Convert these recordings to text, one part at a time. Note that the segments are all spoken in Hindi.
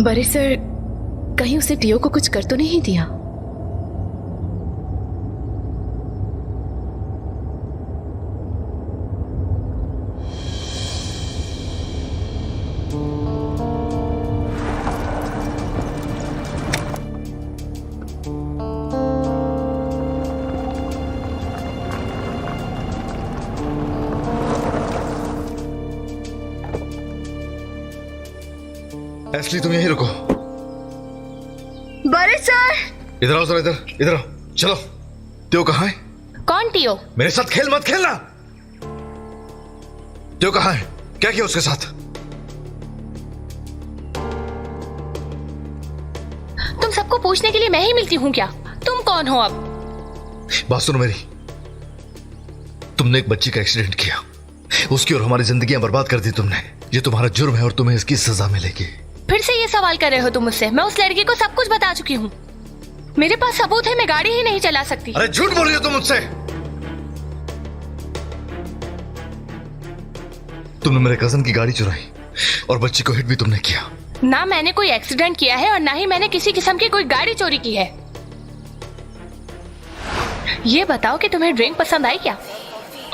बड़े सर, कहीं उसे टियो को कुछ कर तो नहीं दिया? एस्ली, तुम यहीं रुको। बड़े सर, इधर आओ जरा, इधर आओ। चलो। टियो कहाँ है? कौन टियो? मेरे साथ खेल मत खेलना। टियो कहाँ है? क्या किया उसके साथ? तुम सबको पूछने के लिए मैं ही मिलती हूँ क्या? तुम कौन हो अब? बात सुनो मेरी। तुमने एक बच्ची का एक्सीडेंट किया, उसकी और हमारी जिंदगियां बर्बाद कर दी तुमने। ये तुम्हारा जुर्म है और तुम्हें इसकी सजा मिलेगी। फिर से ये सवाल कर रहे हो तुम मुझसे? मैं उस लड़की को सब कुछ बता चुकी हूँ। मेरे पास सबूत है, मैं गाड़ी ही नहीं चला सकती। अरे झूठ बोल रही हो तुम मुझसे। तुमने मेरे कजन की गाड़ी चुराई और बच्ची को हिट भी तुमने किया। ना मैंने कोई एक्सीडेंट किया है और ना ही मैंने किसी किस्म की कोई गाड़ी चोरी की है। ये बताओ कि तुम्हें ड्रिंक पसंद आई क्या?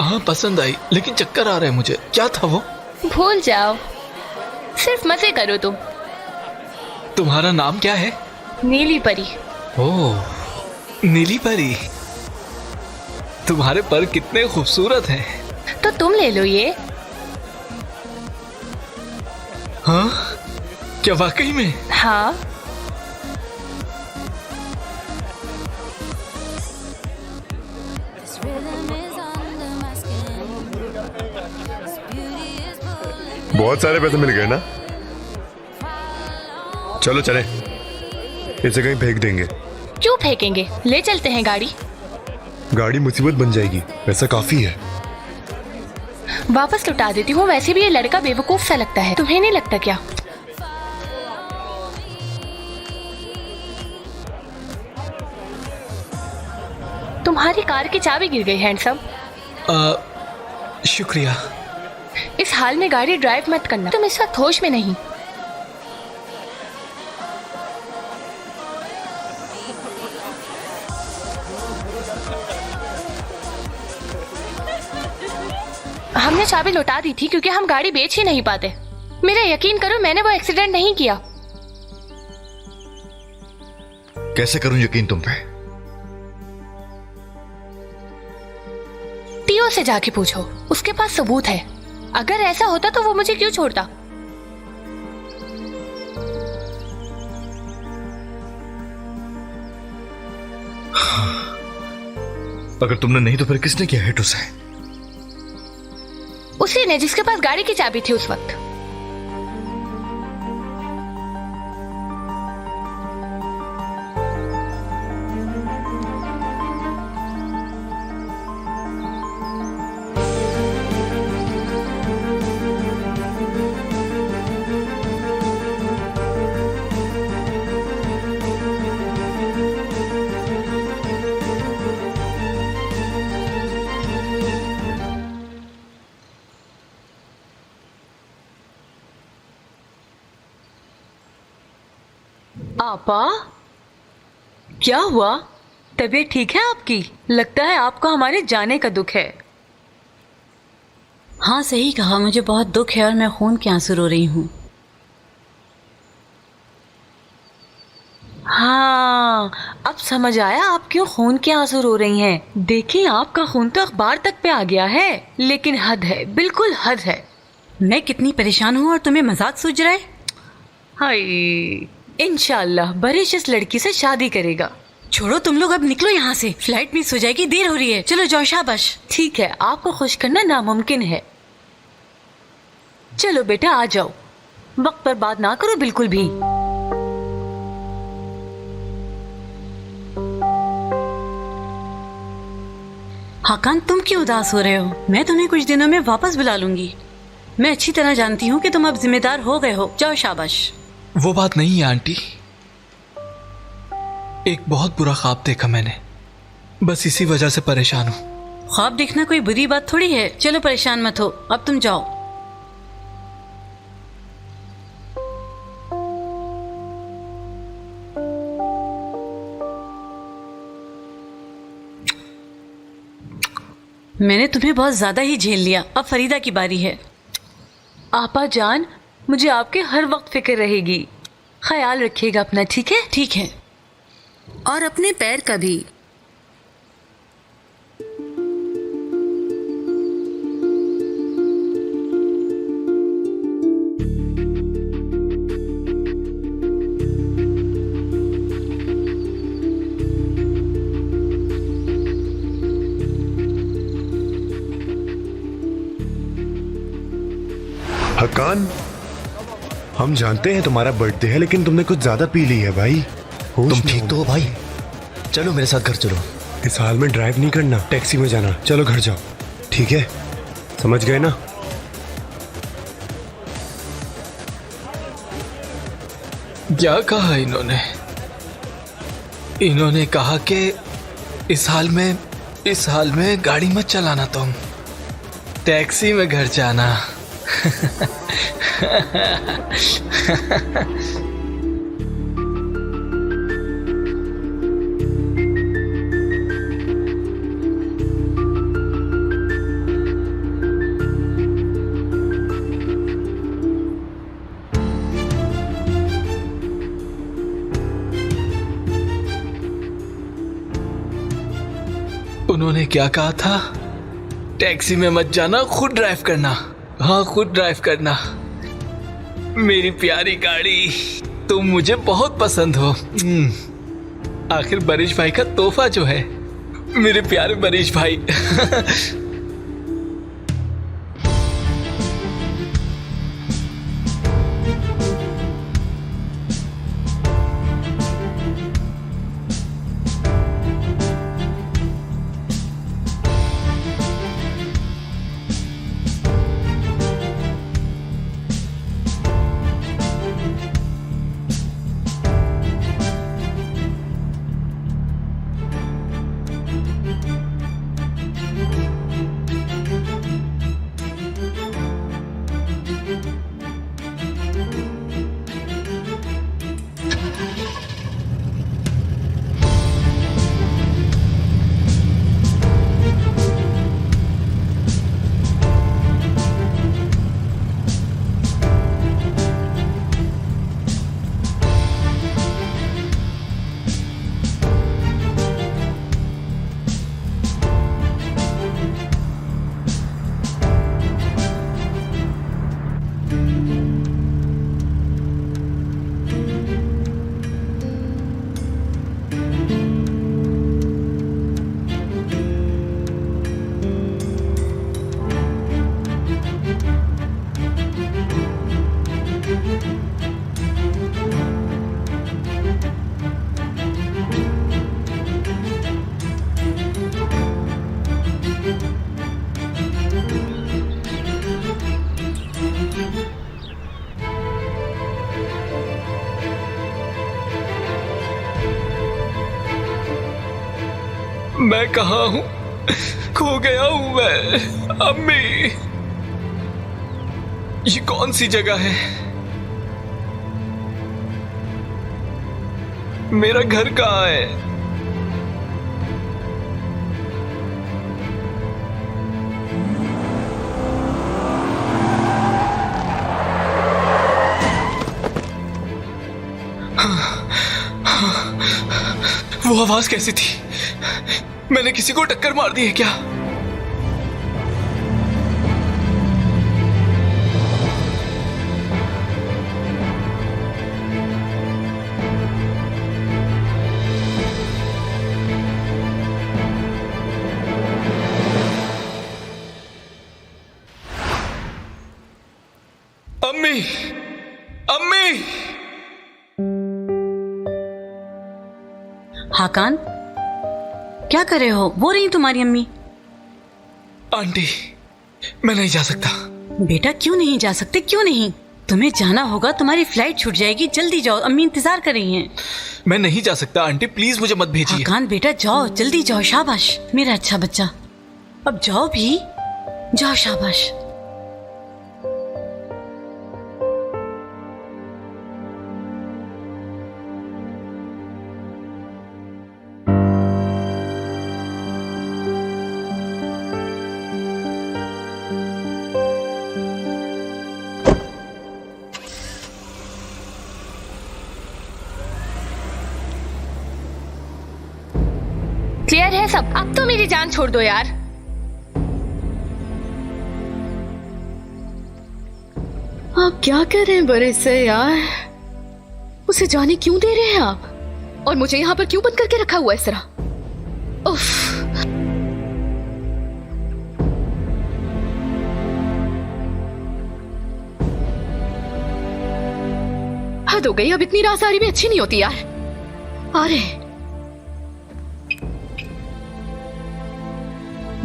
हाँ पसंद आई, लेकिन चक्कर आ रहा है मुझे। क्या था वो? भूल जाओ, सिर्फ मजे करो तुम। तुम्हारा नाम क्या है? नीली परी। ओह, नीली परी। तुम्हारे पर कितने खूबसूरत हैं। तो तुम ले लो ये। हाँ, क्या वाकई में? हाँ। बहुत सारे पैसे मिल गए ना? चलो चले, इसे कहीं फेंक देंगे। क्यों फेंकेंगे? ले चलते हैं गाड़ी। गाड़ी मुसीबत बन जाएगी, पैसा काफी है। वापस लौटा देती हूँ। वैसे भी ये लड़का बेवकूफ सा लगता है, तुम्हें नहीं लगता क्या? तुम्हारी कार की चाबी गिर गई हैंडसम। शुक्रिया। इस हाल में गाड़ी ड्राइव मत करना, तुम इस वक्त होश में नहीं। हमने चाबी लौटा दी थी क्योंकि हम गाड़ी बेच ही नहीं पाते। मेरा यकीन करो, मैंने वो एक्सीडेंट नहीं किया। कैसे करूं यकीन तुम पे? टियो से जाके पूछो, उसके पास सबूत है। अगर ऐसा होता तो वो मुझे क्यों छोड़ता? अगर तुमने नहीं तो फिर किसने किया हिट उसे? उसी ने, जिसके पास गाड़ी की चाबी थी उस वक्त। आपा, क्या हुआ? तबीयत ठीक है आपकी? लगता है आपको हमारे जाने का दुख है। हाँ सही कहा, मुझे बहुत दुख है और मैं खून के आंसू रो रही हूँ। हाँ, अब समझ आया आप क्यों खून के आंसू रो रही हैं। देखिए, आपका खून तो अखबार तक पे आ गया है, लेकिन हद है, बिल्कुल हद है। मैं कितनी परेशान हूँ और तुम्हें मजाक सूझ रहा है? हाय, इंशाल्लाह बरिश इस लड़की से शादी करेगा। छोड़ो तुम लोग, अब निकलो यहाँ से, फ्लाइट मिस हो जाएगी, देर हो रही है। चलो जाओ, शाबाश। ठीक है, आपको खुश करना नामुमकिन है। चलो बेटा आ जाओ, वक्त पर बात ना करो बिल्कुल भी। हाकान, तुम क्यों उदास हो रहे हो? मैं तुम्हें कुछ दिनों में वापस बुला लूंगी। मैं अच्छी तरह जानती हूँ कि तुम अब जिम्मेदार हो गए हो। जाओ, शाबाश। वो बात नहीं है आंटी, एक बहुत बुरा ख्वाब देखा मैंने, बस इसी वजह से परेशान हूँ। ख्वाब देखना कोई बुरी बात थोड़ी है। चलो परेशान मत हो, अब तुम जाओ। मैंने तुम्हें बहुत ज्यादा ही झेल लिया, अब फरीदा की बारी है। आपा जान, मुझे आपके हर वक्त फिक्र रहेगी। ख्याल रखिएगा अपना, ठीक है? ठीक है, और अपने पैर का भी। हकान, हम जानते हैं तुम्हारा बर्थडे है, लेकिन तुमने कुछ ज्यादा पी ली है भाई। होश तुम में ठीक हो। तो हो भाई? चलो मेरे साथ घर चलो। इस हाल में ड्राइव नहीं करना, टैक्सी में जाना। चलो घर जाओ, ठीक है? समझ गए ना? क्या कहा इन्होंने? इन्होंने कहा कि इस हाल में गाड़ी मत चलाना, तुम टैक्सी में घर जाना। उन्होंने क्या कहा था? टैक्सी में मत जाना, खुद ड्राइव करना। हाँ, खुद ड्राइव करना। मेरी प्यारी गाड़ी, तुम मुझे बहुत पसंद हो। आखिर बरिश भाई का तोहफा जो है, मेरे प्यारे बरिश भाई। मैं कहाँ हूँ? खो गया हूँ मैं। अम्मी, ये कौन सी जगह है? मेरा घर कहाँ है? वो आवाज कैसी थी? मैंने किसी को टक्कर मार दी है क्या? अम्मी, अम्मी! हाकान, क्या कर रहे हो? वो रही तुम्हारी अम्मी। आंटी, मैं नहीं जा सकता। बेटा, क्यों नहीं जा सकते? क्यों नहीं? तुम्हें जाना होगा, तुम्हारी फ्लाइट छूट जाएगी। जल्दी जाओ, अम्मी इंतजार कर रही हैं। मैं नहीं जा सकता आंटी, प्लीज मुझे मत भेजिए। हाकान बेटा, जाओ, जल्दी जाओ। शाबाश मेरा अच्छा बच्चा, अब जाओ भी, जाओ, शाबाश। क्लियर है सब? अब तो मेरी जान छोड़ दो यार। आप क्या कर रहे हैं बड़े से यार? उसे जाने क्यों दे रहे हैं आप? और मुझे यहाँ पर क्यों बंद करके रखा हुआ है इस तरह? उफ। हद हो गई, अब इतनी रासारी भी अच्छी नहीं होती यार। अरे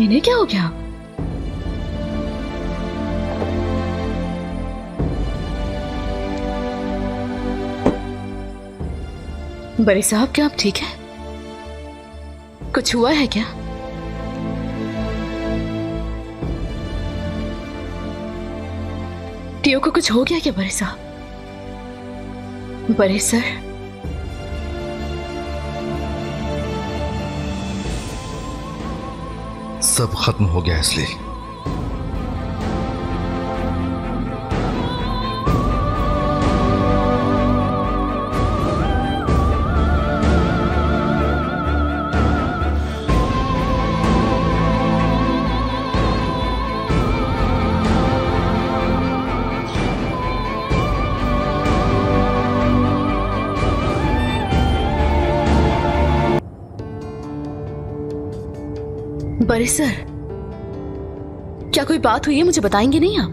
इन्हें क्या हो गया? बड़े साहब क्या आप ठीक है? कुछ हुआ है क्या? टियो को कुछ हो गया क्या बड़े साहब? बड़े सर, सब खत्म हो गया इसलिए। बड़े सर, क्या कोई बात हुई है? मुझे बताएंगे नहीं आप?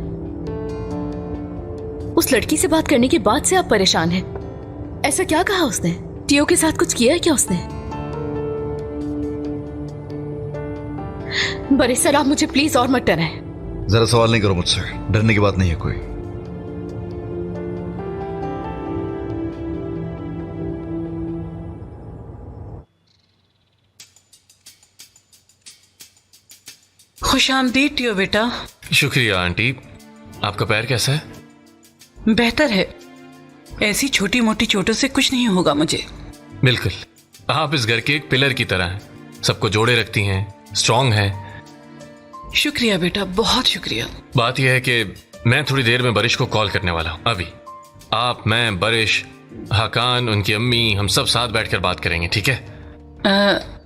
उस लड़की से बात करने के बाद से आप परेशान हैं। ऐसा क्या कहा उसने? टियो के साथ कुछ किया है क्या उसने? बड़े सर, आप मुझे प्लीज और मत डराएं। जरा सवाल नहीं करो मुझसे, डरने की बात नहीं है कोई। खुशामदीद टियो बेटा। शुक्रिया आंटी। आपका पैर कैसा है? बेहतर है, ऐसी छोटी मोटी चोटों से कुछ नहीं होगा मुझे। बिल्कुल, आप इस घर के एक पिलर की तरह हैं, सबको जोड़े रखती हैं, स्ट्रांग हैं। शुक्रिया बेटा, बहुत शुक्रिया। बात यह है कि मैं थोड़ी देर में बरिश को कॉल करने वाला हूँ। अभी आप, मैं, बरिश, हकान, उनकी अम्मी, हम सब साथ बैठकर बात करेंगे, ठीक है?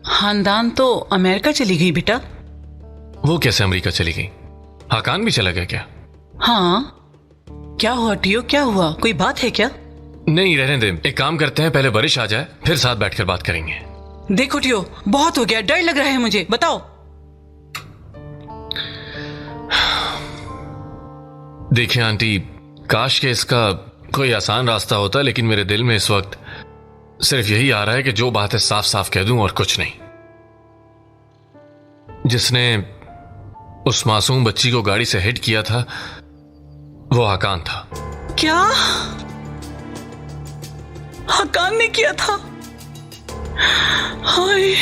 खानदान तो अमेरिका चली गई बेटा। वो कैसे अमेरिका चली गई? हकान भी चला गया क्या? हाँ, क्या हुआ टियो, क्या हुआ? कोई बात है क्या? नहीं, रहने दे। एक काम करते हैं, पहले बरिश आ जाए, फिर साथ बैठकर बात करेंगे। देखो टियो, बहुत हो गया, डर लग रहा है मुझे, बताओ। देखिए आंटी, काश के इसका कोई आसान रास्ता होता, लेकिन मेरे दिल में इस वक्त सिर्फ यही आ रहा है कि जो बात है साफ साफ कह दूं और कुछ नहीं। जिसने उस मासूम बच्ची को गाड़ी से हिट किया था वो हकान था। क्या हकान ने किया था? हाय,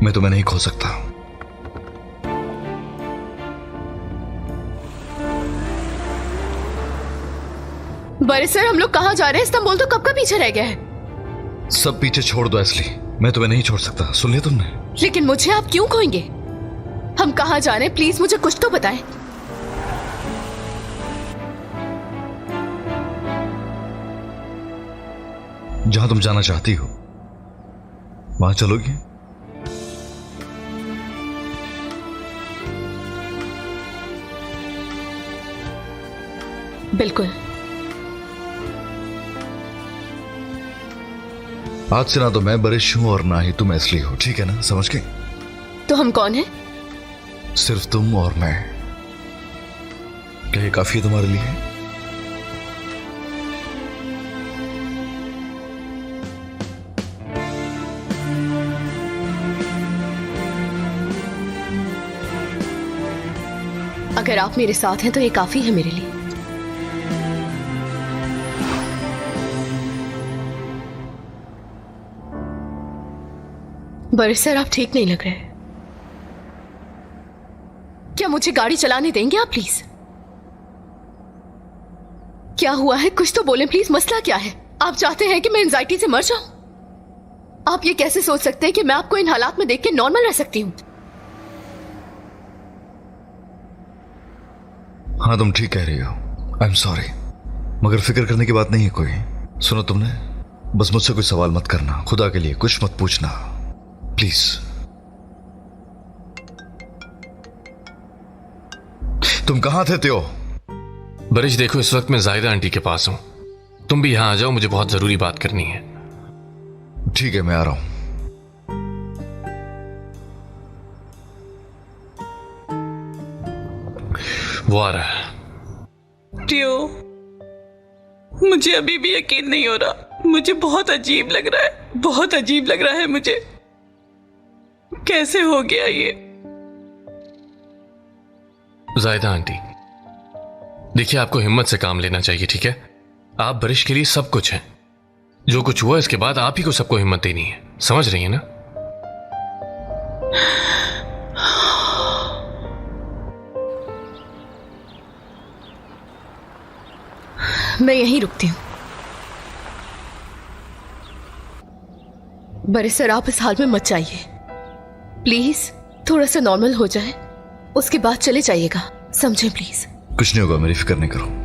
मैं तुम्हें नहीं खो सकता। बड़े सर, हम लोग कहाँ जा रहे हैं? इस्तांबुल तो कब का पीछे रह गया है। सब पीछे छोड़ दो एस्ली, मैं तुम्हें नहीं छोड़ सकता। सुन लिया तुमने? लेकिन मुझे आप क्यों खोएंगे? हम कहाँ जा रहे हैं? प्लीज मुझे कुछ तो बताएं। जहां तुम जाना चाहती हो वहां चलोगी? बिल्कुल। आज से ना तो मैं बरिश हूं और ना ही तुम एस्ली हो, ठीक है ना? समझ गए? तो हम कौन हैं? सिर्फ तुम और मैं। क्या ये काफी है तुम्हारे लिए? अगर आप मेरे साथ हैं तो ये काफी है मेरे लिए। बड़े सर, आप ठीक नहीं लग रहे। क्या मुझे गाड़ी चलाने देंगे आप प्लीज? क्या हुआ है? कुछ तो बोलें प्लीज, मसला क्या है? आप चाहते हैं कि मैं एंजाइटी से मर जाऊं? आप ये कैसे सोच सकते हैं कि मैं आपको इन हालात में देख के नॉर्मल रह सकती हूं? हाँ, तुम ठीक कह रही हो। आई एम सॉरी, मगर फिक्र करने की बात नहीं है कोई। सुनो, तुमने बस मुझसे कोई सवाल मत करना, खुदा के लिए कुछ मत पूछना प्लीज। तुम कहां थे त्यो? बरिश देखो, इस वक्त मैं जाहिदा आंटी के पास हूं। तुम भी यहां आ जाओ, मुझे बहुत जरूरी बात करनी है। ठीक है, मैं आ रहा हूं। वो आ रहा है। टियो, मुझे अभी भी यकीन नहीं हो रहा। मुझे बहुत अजीब लग रहा है, बहुत अजीब लग रहा है मुझे। कैसे हो गया ये? जाहिदा आंटी, देखिए, आपको हिम्मत से काम लेना चाहिए, ठीक है? आप बरिश के लिए सब कुछ हैं। जो कुछ हुआ इसके बाद आप ही को सबको हिम्मत देनी है, समझ रही है ना? मैं यहीं रुकती हूं। बरिश सर, आप इस हाल में मत जाइए प्लीज। थोड़ा सा नॉर्मल हो जाए, उसके बाद चले जाइएगा, समझे प्लीज। कुछ नहीं होगा, मेरी फिक्र नहीं करो।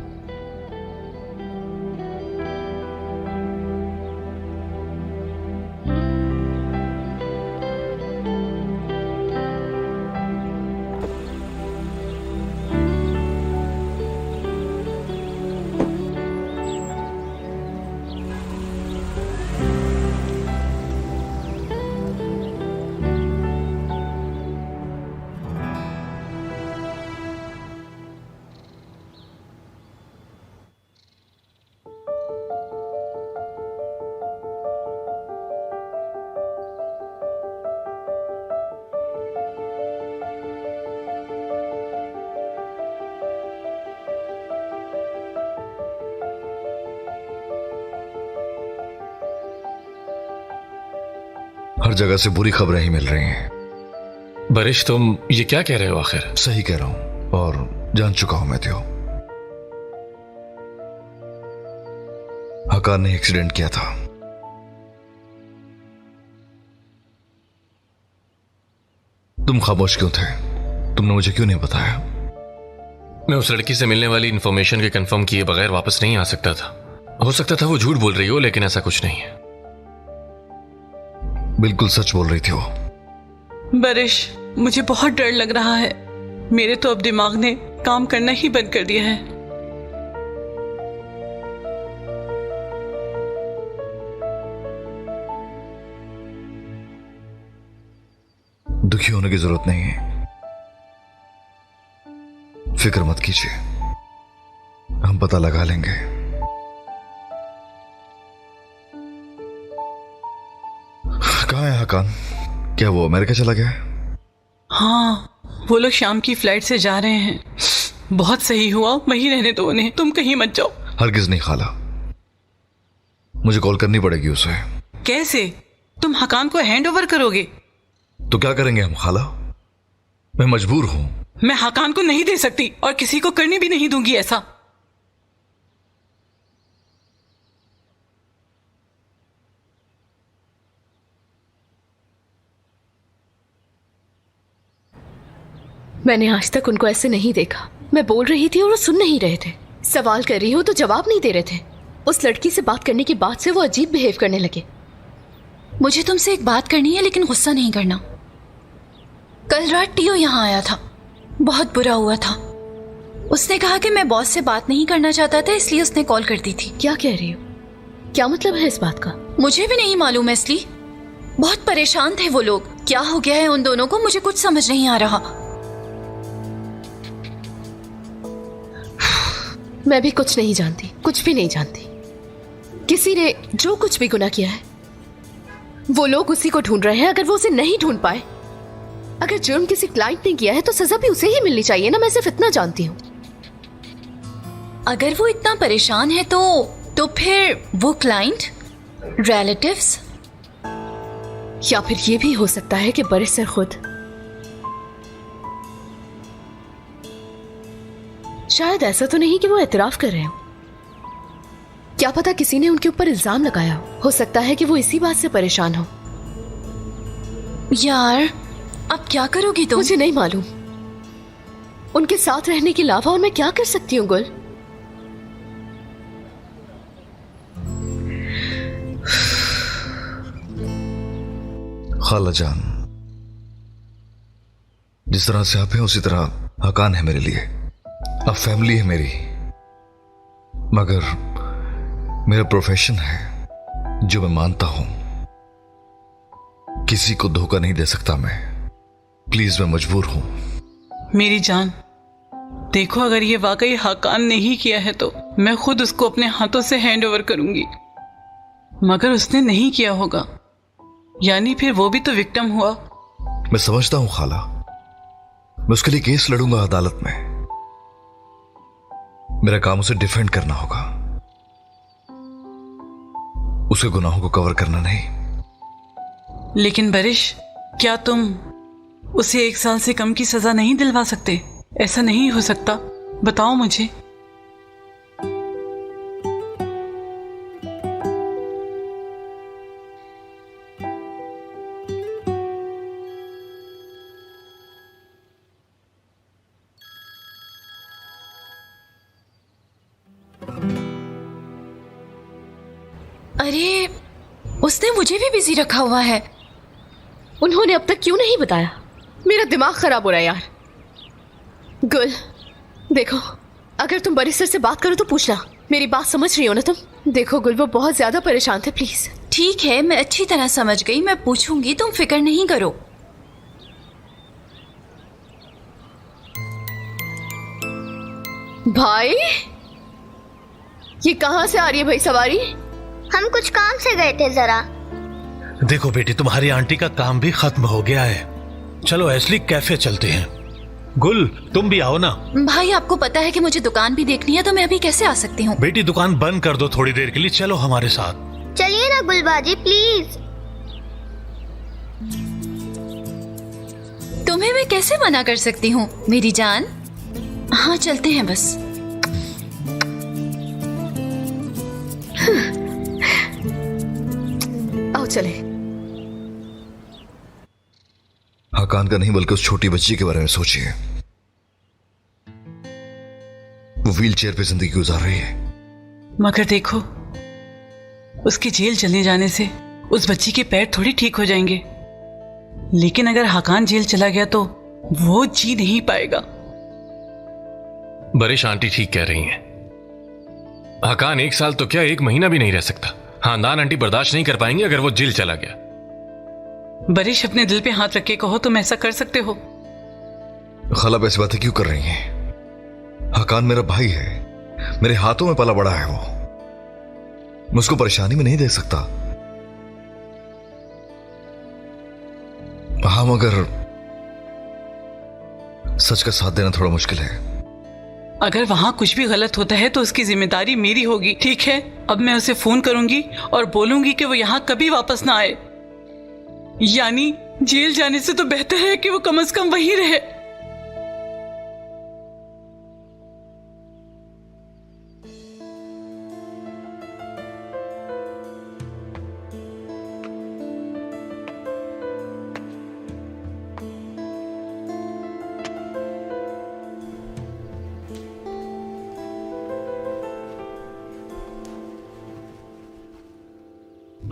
हर जगह से बुरी खबरें ही मिल रही हैं। बरिश, तुम ये क्या कह रहे हो आखिर? सही कह रहा हूं और जान चुका हूं मैं त्यो। हकान ने एक्सीडेंट किया था। तुम खामोश क्यों थे? तुमने मुझे क्यों नहीं बताया? मैं उस लड़की से मिलने वाली इंफॉर्मेशन के कंफर्म किए बगैर वापस नहीं आ सकता था। हो सकता था वो झूठ बोल रही हो, लेकिन ऐसा कुछ नहीं है। बिल्कुल सच बोल रही थी वो। बरिश, मुझे बहुत डर लग रहा है। मेरे तो अब दिमाग ने काम करना ही बंद कर दिया है। दुखी होने की जरूरत नहीं है, फिक्र मत कीजिए, हम पता लगा लेंगे। कहाँ है हकान? क्या वो अमेरिका चला गया है? हाँ, वो लोग शाम की फ्लाइट से जा रहे हैं। बहुत सही हुआ, वहीं रहने दो उन्हें, तुम कहीं मत जाओ। हरगिज नहीं खाला, मुझे कॉल करनी पड़ेगी उसे। कैसे? तुम हकान को हैंड ओवर करोगे? तो क्या करेंगे हम खाला? मैं मजबूर हूं। मैं हकान को नहीं दे सकती और किसी को करने भी नहीं दूंगी ऐसा। मैंने आज तक उनको ऐसे नहीं देखा। मैं बोल रही थी और वो सुन नहीं रहे थे। सवाल कर रही हूँ तो जवाब नहीं दे रहे थे। उस लड़की से बात करने के बाद से वो अजीब बिहेव करने लगे। मुझे तुमसे एक बात करनी है, लेकिन गुस्सा नहीं करना। कल रात टियो यहाँ आया था, बहुत बुरा हुआ था। उसने कहा कि मैं बॉस से बात नहीं करना चाहता था, इसलिए उसने कॉल कर दी थी। क्या कह रही हो? क्या मतलब है इस बात का? मुझे भी नहीं मालूम इसलिए। बहुत परेशान थे वो लोग। क्या हो गया है उन दोनों को, मुझे कुछ समझ नहीं आ रहा। मैं भी कुछ नहीं जानती, कुछ भी नहीं जानती। किसी ने जो कुछ भी गुनाह किया है, वो लोग उसी को ढूंढ रहे हैं। अगर वो उसे नहीं ढूंढ पाए, अगर जुर्म किसी क्लाइंट ने किया है तो सजा भी उसे ही मिलनी चाहिए ना। मैं सिर्फ इतना जानती हूँ। अगर वो इतना परेशान है तो फिर वो क्लाइंट, रिलेटिव्स, या फिर ये भी हो सकता है कि बरिश सर खुद। शायद ऐसा तो नहीं कि वो एतराफ कर रहे हो, क्या पता किसी ने उनके ऊपर इल्जाम लगाया हो सकता है कि वो इसी बात से परेशान हो। यार अब क्या करोगी तुम? मुझे नहीं मालूम। उनके साथ रहने के अलावा और मैं क्या कर सकती हूँ गुल? खाला जान, जिस तरह से आप हैं उसी तरह हकान है मेरे लिए। अब फैमिली है मेरी, मगर मेरा प्रोफेशन है जो मैं मानता हूं। किसी को धोखा नहीं दे सकता मैं। प्लीज, मैं मजबूर हूं। मेरी जान देखो, अगर ये वाकई हकान ने ही किया है तो मैं खुद उसको अपने हाथों से हैंड ओवर करूंगी, मगर उसने नहीं किया होगा, यानी फिर वो भी तो विक्टिम हुआ। मैं समझता हूं खाला, मैं उसके लिए केस लड़ूंगा अदालत में। मेरा काम उसे डिफेंड करना होगा, उसके गुनाहों को कवर करना नहीं। लेकिन बरिश, क्या तुम उसे 1 साल से कम की सजा नहीं दिलवा सकते? ऐसा नहीं हो सकता, बताओ मुझे। अरे उसने मुझे भी बिजी रखा हुआ है। उन्होंने अब तक क्यों नहीं बताया? मेरा दिमाग खराब हो रहा है यार। गुल देखो, अगर तुम बरिस्टर से बात करो तो पूछना। मेरी बात समझ रही हो ना तुम? देखो गुल, वो बहुत ज्यादा परेशान थे, प्लीज। ठीक है, मैं अच्छी तरह समझ गई, मैं पूछूंगी, तुम फिक्र नहीं करो। भाई, ये कहां से आ रही है भाई सवारी? हम कुछ काम से गए थे जरा। देखो बेटी, तुम्हारी आंटी का काम भी खत्म हो गया है। चलो एस्ली कैफे चलते हैं। गुल, तुम भी आओ ना। भाई आपको पता है कि मुझे दुकान भी देखनी है, तो मैं अभी कैसे आ सकती हूँ? बेटी दुकान बंद कर दो थोड़ी देर के लिए, चलो हमारे साथ। चलिए ना गुलबाजी प्लीज। तुम्हें मैं कैसे मना कर सकती हूँ मेरी जान। हाँ चलते हैं बस। आओ चले। हकान का नहीं बल्कि उस छोटी बच्ची के बारे में सोचिए। वो व्हील चेयर पे जिंदगी गुजार रही है, मगर देखो, उसके जेल चले जाने से उस बच्ची के पैर थोड़ी ठीक हो जाएंगे। लेकिन अगर हकान जेल चला गया तो वो जी नहीं पाएगा। बरिश आंटी ठीक कह रही हैं। हकान 1 साल तो क्या 1 महीना भी नहीं रह सकता। खानदान आंटी बर्दाश्त नहीं कर पाएंगे अगर वो जेल चला गया। बरिश, अपने दिल पे हाथ रख के कहो, तुम ऐसा कर सकते हो? खाला ऐसी बातें क्यों कर रही हैं? हकान मेरा भाई है, मेरे हाथों में पला बड़ा है वो। मैं उसको परेशानी में नहीं देख सकता। हाँ, मगर सच का साथ देना थोड़ा मुश्किल है। अगर वहां कुछ भी गलत होता है तो उसकी जिम्मेदारी मेरी होगी, ठीक है? अब मैं उसे फोन करूंगी और बोलूंगी कि वो यहाँ कभी वापस ना आए। यानी जेल जाने से तो बेहतर है कि वो कम से कम वहीं रहे।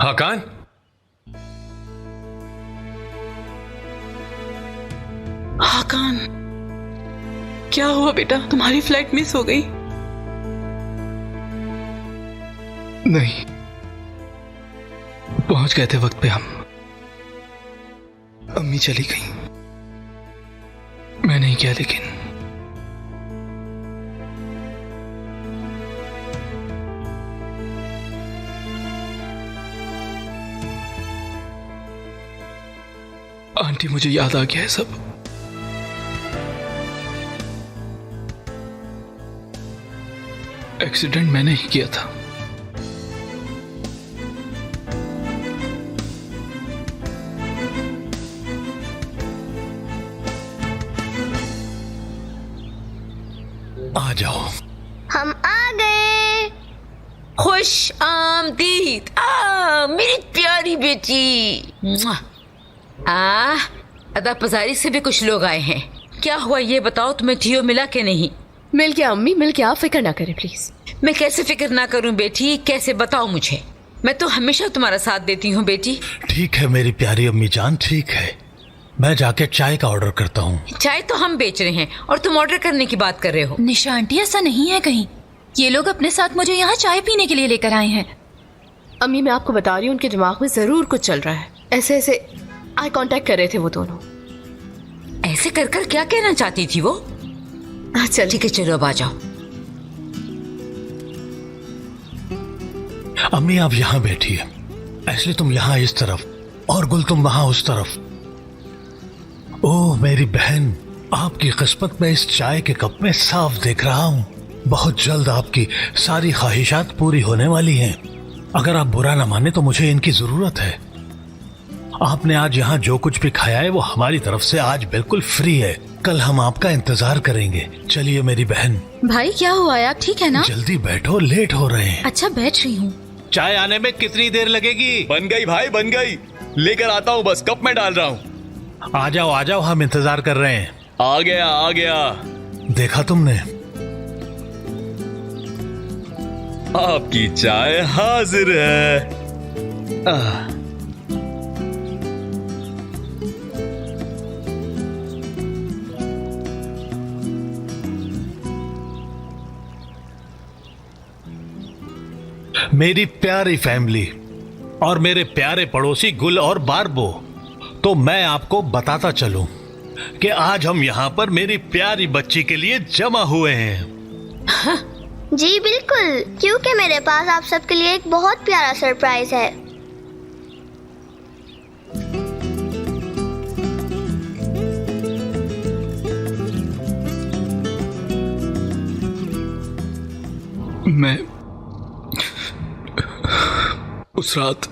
हकान, हकान, क्या हुआ बेटा? तुम्हारी फ्लाइट मिस हो गई? नहीं, पहुंच गए थे वक्त पे हम। अम्मी चली गई, मैं नहीं किया। लेकिन आंटी, मुझे याद आ गया है सब। एक्सीडेंट मैंने ही किया था। आ जाओ। हम आ गए। खुश आमदीद। मेरी प्यारी बेटी। अदा पजारी से भी कुछ लोग आए हैं। क्या हुआ ये बताओ, तुम्हें टियो मिला कि नहीं? मिल गया अम्मी, मिल गया। आप फिक्र ना करें प्लीज। मैं कैसे फिक्र ना करूं बेटी, कैसे बताओ मुझे? मैं तो हमेशा तुम्हारा साथ देती हूँ बेटी। ठीक है मेरी प्यारी अम्मी जान, ठीक है। मैं जाके चाय का ऑर्डर करता हूँ। चाय तो हम बेच रहे हैं और तुम ऑर्डर करने की बात कर रहे हो। निशा आंटी ऐसा नहीं है कहीं, ये लोग अपने साथ मुझे यहाँ चाय पीने के लिए लेकर आए हैं। अम्मी मैं आपको बता रही हूँ, उनके दिमाग में जरूर कुछ चल रहा है। ऐसे ऐसे आई कांटेक्ट कर रहे थे वो दोनों। ऐसे कर कर क्या कहना चाहती थी वो? चल ठीक है चलो अब आ जाओ। अम्मी आप यहाँ बैठिए, ऐसे तुम यहाँ इस तरफ और गुल तुम वहां उस तरफ। ओह मेरी बहन, आपकी किस्मत में इस चाय के कप में साफ देख रहा हूँ। बहुत जल्द आपकी सारी ख्वाहिशात पूरी होने वाली हैं। अगर आप बुरा ना माने तो मुझे इनकी जरूरत है। आपने आज यहाँ जो कुछ भी खाया है वो हमारी तरफ से आज बिल्कुल फ्री है। कल हम आपका इंतजार करेंगे। चलिए मेरी बहन। भाई क्या हुआ यार, ठीक है ना? जल्दी बैठो, लेट हो रहे हैं। अच्छा बैठ रही हूँ। चाय आने में कितनी देर लगेगी? बन गई भाई बन गई, लेकर आता हूँ, बस कप में डाल रहा हूँ। आ जाओ हम इंतजार कर रहे हैं। आ गया। देखा तुमने, आपकी चाय हाजिर है। मेरी प्यारी फैमिली और मेरे प्यारे पड़ोसी गुल और बारबो, तो मैं आपको बताता चलूं कि आज हम यहाँ पर मेरी प्यारी बच्ची के लिए जमा हुए हैं। जी बिल्कुल, क्योंकि मेरे पास आप सबके लिए एक बहुत प्यारा सरप्राइज है। मैं उस रात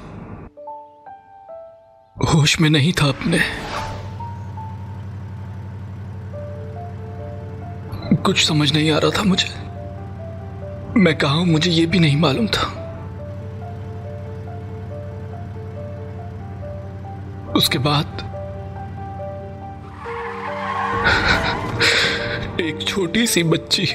होश में नहीं था अपने। कुछ समझ नहीं आ रहा था मुझे, मैं कहाँ हूं मुझे ये भी नहीं मालूम था। उसके बाद एक छोटी सी बच्ची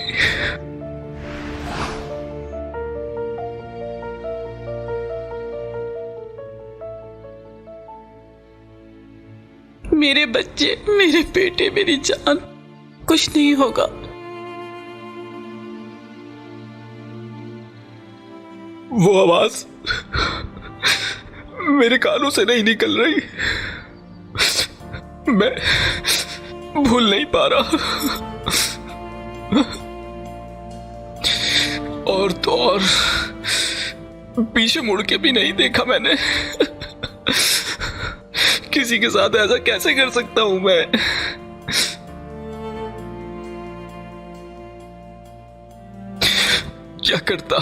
मेरे बच्चे, मेरे बेटे, मेरी जान, कुछ नहीं होगा। वो आवाज मेरे कानों से नहीं निकल रही, मैं भूल नहीं पा रहा। और तो और पीछे मुड़ के भी नहीं देखा मैंने। किसी के साथ ऐसा कैसे कर सकता हूं मैं? क्या करता?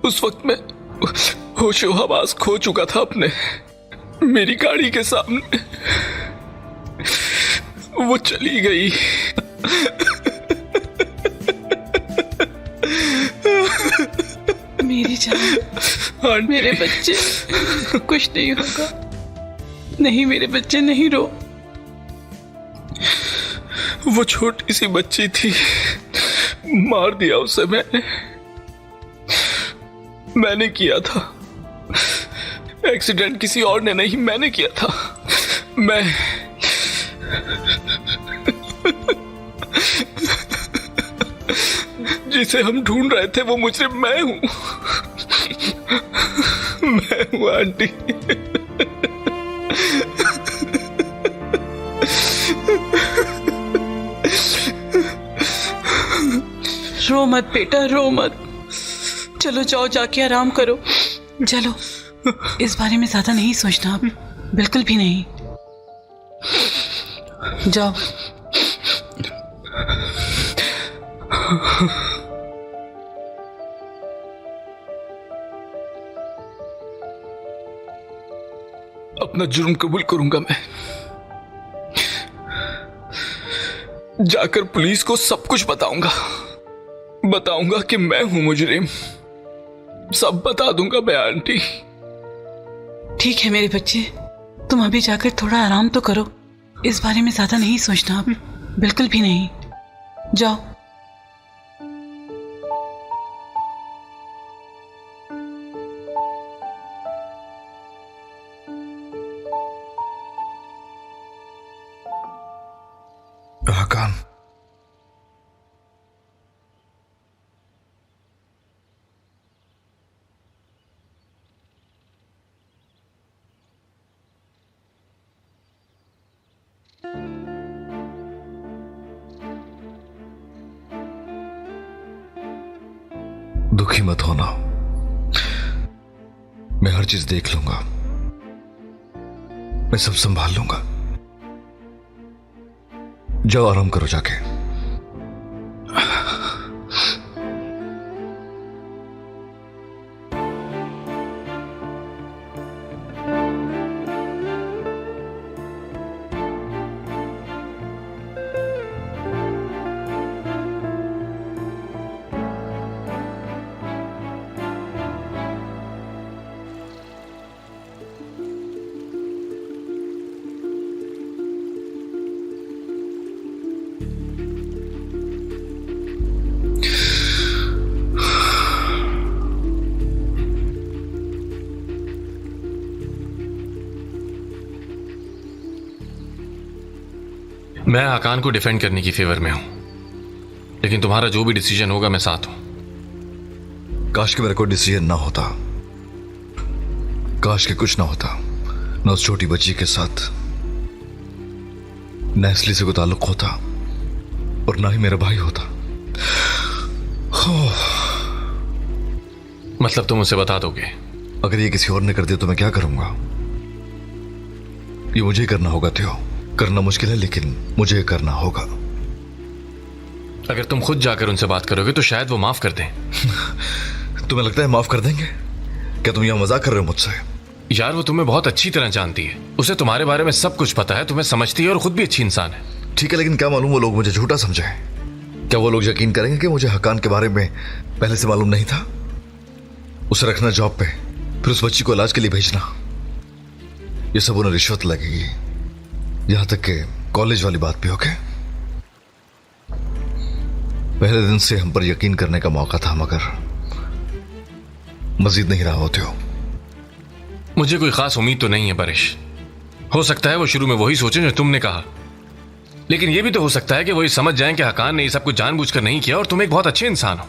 उस वक्त मैं होशो हवास खो चुका था अपने। मेरी गाड़ी के सामने वो चली गई। मेरी जान, मेरे बच्चे, कुछ नहीं होगा। नहीं मेरे बच्चे, नहीं रो। वो छोटी सी बच्ची थी, मार दिया उसे मैंने किया था। एक्सीडेंट किसी और ने नहीं, मैंने किया था। मैं जिसे हम ढूंढ रहे थे वो मुजरिम मैं हूं। मैं हूं आंटी। रो मत बेटा, रो मत। चलो जाओ, जाके आराम करो। चलो, इस बारे में ज्यादा नहीं सोचना अब, बिल्कुल भी नहीं। जाओ। अपना जुर्म कबूल करूंगा मैं। जाकर पुलिस को सब कुछ बताऊंगा कि मैं हूं मुजरिम। सब बता दूंगा मैं आंटी। ठीक है मेरे बच्चे, तुम अभी जाकर थोड़ा आराम तो करो। इस बारे में ज्यादा नहीं सोचना अब, बिल्कुल भी नहीं। जाओ। हकान, दुखी मत होना, मैं हर चीज देख लूंगा, मैं सब संभाल लूंगा। जाओ आराम करो जाके। मैं हकान को डिफेंड करने की फेवर में हूं, लेकिन तुम्हारा जो भी डिसीजन होगा मैं साथ हूं। काश के मेरा कोई डिसीजन ना होता, काश के कुछ ना होता, ना उस छोटी बच्ची के साथ नेस्ली से कोई ताल्लुक होता और ना ही मेरा भाई होता। मतलब तुम उसे बता दोगे? अगर ये किसी और ने कर दिया तो मैं क्या करूंगा? ये मुझे ही करना होगा थियो। करना मुश्किल है लेकिन मुझे करना होगा। अगर तुम खुद जाकर उनसे बात करोगे तो शायद वो माफ कर दें। तुम्हें लगता है माफ कर देंगे? क्या तुम यहां मजाक कर रहे हो मुझसे? यार वो तुम्हें बहुत अच्छी तरह जानती है, उसे तुम्हारे बारे में सब कुछ पता है, तुम्हें समझती है और खुद भी अच्छी इंसान है। ठीक है, लेकिन क्या मालूम वो लोग मुझे झूठा समझे। क्या वो लोग यकीन करेंगे कि मुझे हकान के बारे में पहले से मालूम नहीं था? उसे रखना जॉब पे, फिर उस बच्ची को इलाज के लिए भेजना, ये सब उन्हें रिश्वत लगेगी। यहां तक कि कॉलेज वाली बात भी होके। पहले दिन से हम पर यकीन करने का मौका था, मगर मजीद नहीं रहा होते हो। मुझे कोई खास उम्मीद तो नहीं है बारिश। हो सकता है वो शुरू में वही सोचे जो तुमने कहा, लेकिन यह भी तो हो सकता है कि वो ये समझ जाएं कि हकान ने ये सब कुछ जानबूझकर नहीं किया और तुम एक बहुत अच्छे इंसान हो।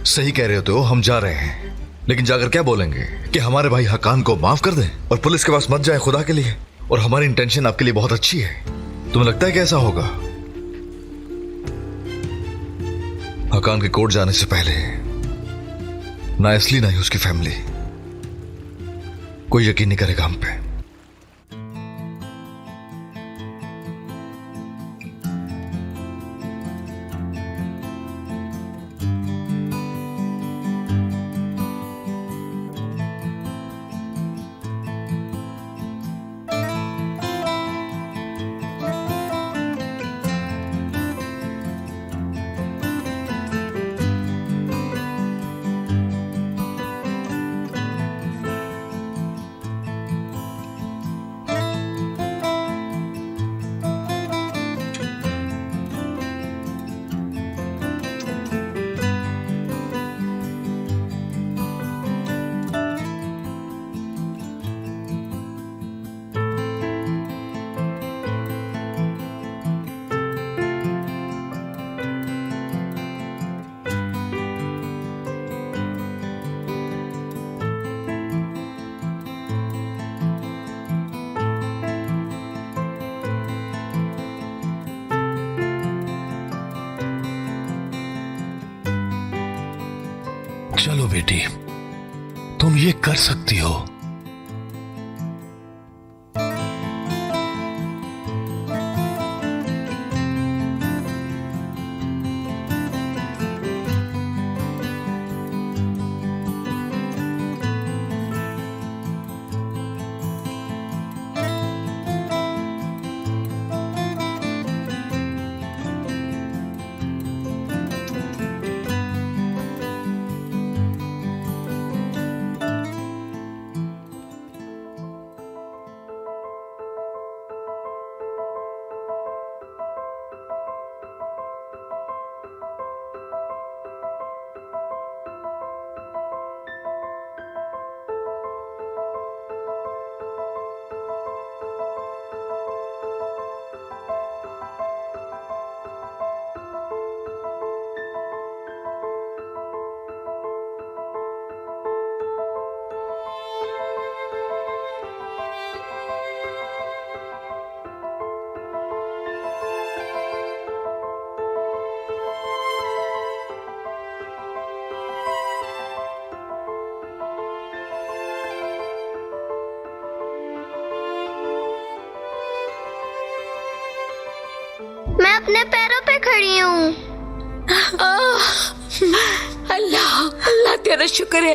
सही कह रहे हो, हम जा रहे हैं, लेकिन जाकर क्या बोलेंगे कि हमारे भाई हकान को माफ कर दें और पुलिस के पास मत जाए खुदा के लिए, और हमारी इंटेंशन आपके लिए बहुत अच्छी है। तुम्हें लगता है कि ऐसा होगा? हकान के कोर्ट जाने से पहले ना नेस्ली ना ही उसकी फैमिली कोई यकीन नहीं करेगा हम पे। चलो बेटी, तुम ये कर सकती हो। अपने पैरों पे खड़ी हूँ। अल्लाह अल्लाह तेरा शुक्र है,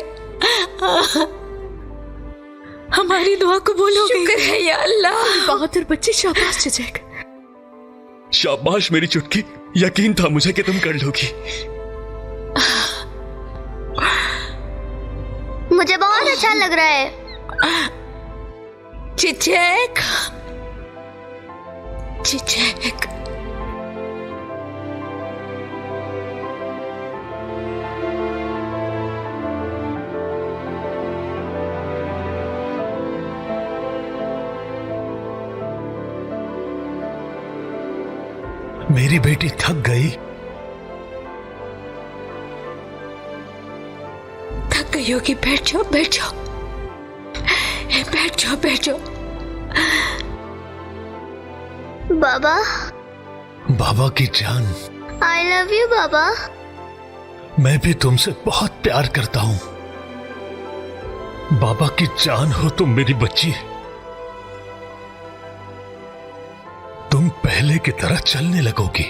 हमारी दुआ कबूल हो गई। शुक्र है या अल्लाह। बहादुर बच्ची, शाबाश चिचक। शाबाश मेरी चुटकी, यकीन था मुझे कि तुम कर लोगी। मुझे बहुत अच्छा लग रहा है। चिचक चिचक, मेरी बेटी थक गई? थक गई होगी, बैठ जाओ बैठ जाओ बैठ जाओ बैठ जाओ। बाबा। बाबा की जान, आई लव यू बाबा। मैं भी तुमसे बहुत प्यार करता हूं। बाबा की जान हो तुम मेरी बच्ची। तुम पहले की तरह चलने लगोगी,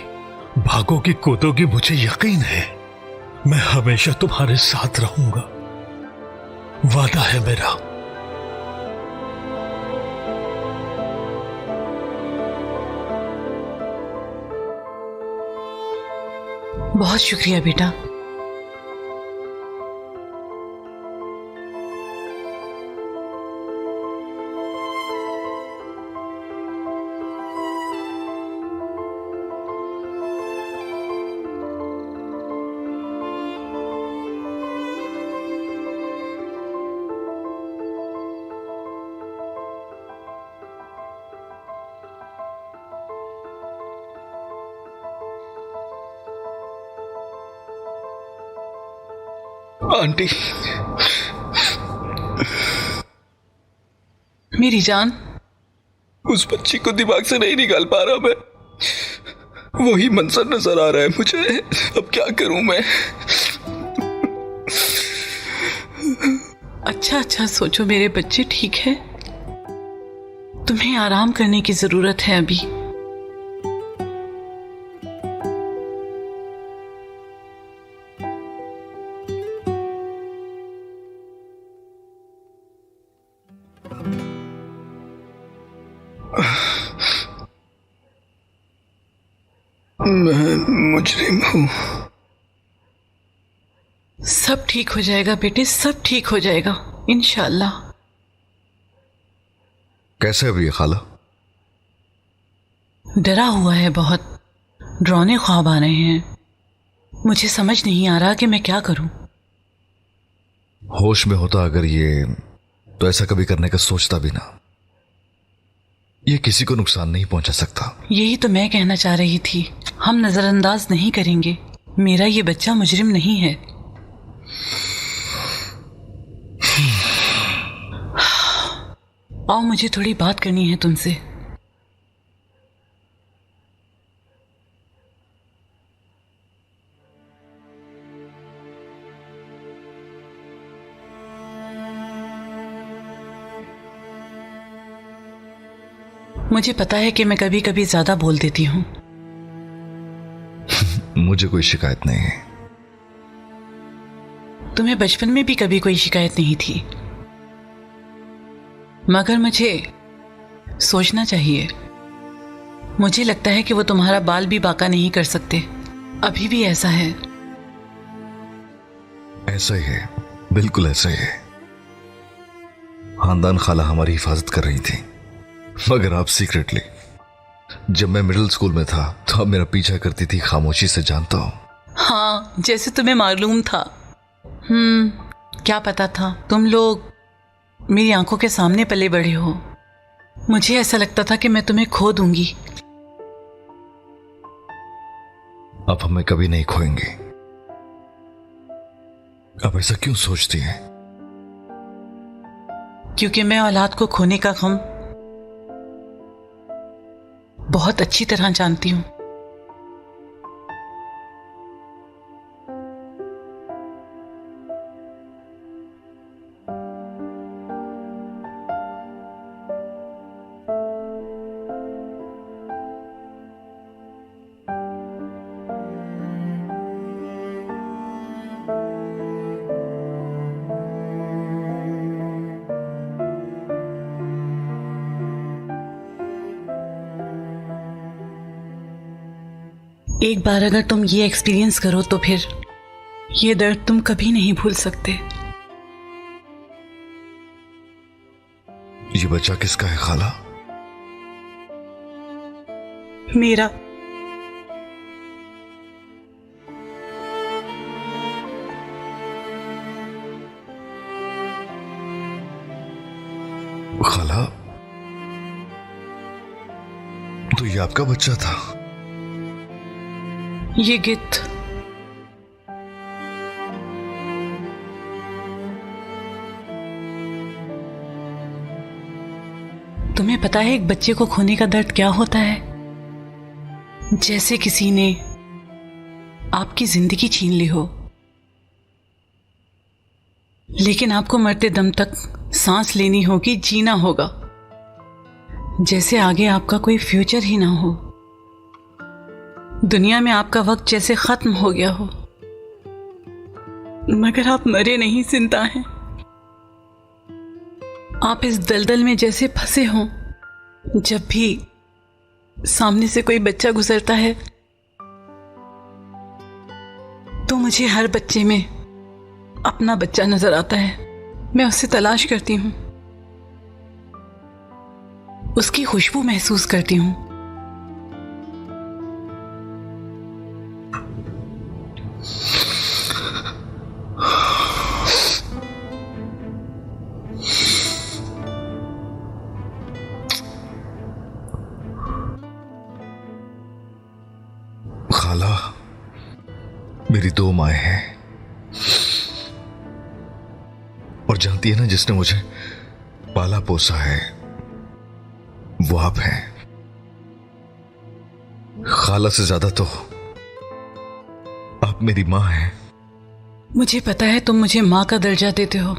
भागोगी कूदोगी, मुझे यकीन है। मैं हमेशा तुम्हारे साथ रहूंगा, वादा है मेरा। बहुत शुक्रिया बेटा। आंटी, मेरी जान, उस बच्ची को दिमाग से नहीं निकाल पा रहा मैं। वही मंजर नजर आ रहा है मुझे। अब क्या करूं मैं? अच्छा अच्छा सोचो मेरे बच्चे, ठीक है? तुम्हें आराम करने की जरूरत है अभी। मैं मुजरिम हूं। सब ठीक हो जाएगा बेटे, सब ठीक हो जाएगा इंशाल्लाह। कैसे अभी ये खाला? डरा हुआ है बहुत, डरावने ख्वाब आ रहे हैं। मुझे समझ नहीं आ रहा कि मैं क्या करूं। होश में होता अगर ये, तो ऐसा कभी करने का सोचता भी ना। ये किसी को नुकसान नहीं पहुंचा सकता। यही तो मैं कहना चाह रही थी, हम नजरअंदाज नहीं करेंगे। मेरा ये बच्चा मुजरिम नहीं है। आओ, मुझे थोड़ी बात करनी है तुमसे। मुझे पता है कि मैं कभी कभी ज्यादा बोल देती हूँ। मुझे कोई शिकायत नहीं है। तुम्हें बचपन में भी कभी कोई शिकायत नहीं थी, मगर मुझे सोचना चाहिए। मुझे लगता है कि वो तुम्हारा बाल भी बांका नहीं कर सकते। अभी भी ऐसा है? ऐसा ही है, बिल्कुल ऐसा ही है। खानदान खाला हमारी हिफाजत कर रही थी, मगर आप सीक्रेटली। जब मैं मिडिल स्कूल में था तो आप मेरा पीछा करती थी, खामोशी से जानता हूं। हाँ, जैसे तुम्हें मालूम था। क्या पता था, तुम लोग मेरी आंखों के सामने पले बड़े हो। मुझे ऐसा लगता था कि मैं तुम्हें खो दूंगी। आप हमें कभी नहीं खोएंगे। आप ऐसा क्यों सोचती हैं? क्योंकि मैं औलाद को खोने का गम बहुत अच्छी तरह जानती हूं। एक बार अगर तुम ये एक्सपीरियंस करो तो फिर ये दर्द तुम कभी नहीं भूल सकते। ये बच्चा किसका है खाला? मेरा। खाला, तो ये आपका बच्चा था? ये गिद्ध। तुम्हें पता है एक बच्चे को खोने का दर्द क्या होता है? जैसे किसी ने आपकी जिंदगी छीन ली हो, लेकिन आपको मरते दम तक सांस लेनी होगी, जीना होगा, जैसे आगे आपका कोई फ्यूचर ही ना हो, दुनिया में आपका वक्त जैसे खत्म हो गया हो। मगर आप मरे नहीं, जिंदा हैं। आप इस दलदल में जैसे फंसे हों। जब भी सामने से कोई बच्चा गुजरता है तो मुझे हर बच्चे में अपना बच्चा नजर आता है। मैं उससे तलाश करती हूं, उसकी खुशबू महसूस करती हूं। खाला, मेरी 2 माएं हैं, और जानती है ना, जिसने मुझे पाला पोसा है वो आप हैं। खाला से ज्यादा तो आप मेरी मां हैं। मुझे पता है तुम मुझे माँ का दर्जा देते हो।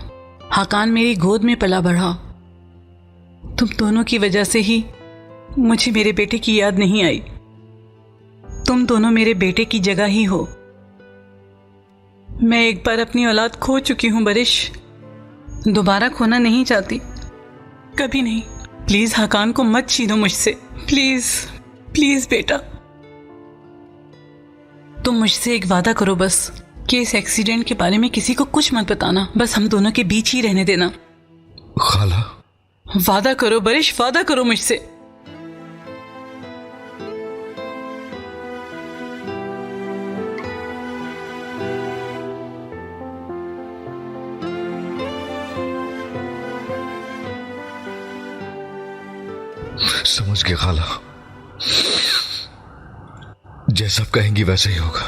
हाकान मेरी गोद में पला बढ़ा। तुम दोनों की वजह से ही मुझे मेरे बेटे की याद नहीं आई। तुम दोनों मेरे बेटे की जगह ही हो। मैं एक बार अपनी औलाद खो चुकी हूं बरिश, दोबारा खोना नहीं चाहती, कभी नहीं। प्लीज हाकान को मत छीनो मुझसे, प्लीज प्लीज बेटा। तुम मुझसे एक वादा करो बस, कि इस एक्सीडेंट के बारे में किसी को कुछ मत बताना, बस हम दोनों के बीच ही रहने देना। खाला, वादा करो बरिश, वादा करो मुझसे। समझ गया खाला, जैसा आप कहेंगी वैसा ही होगा।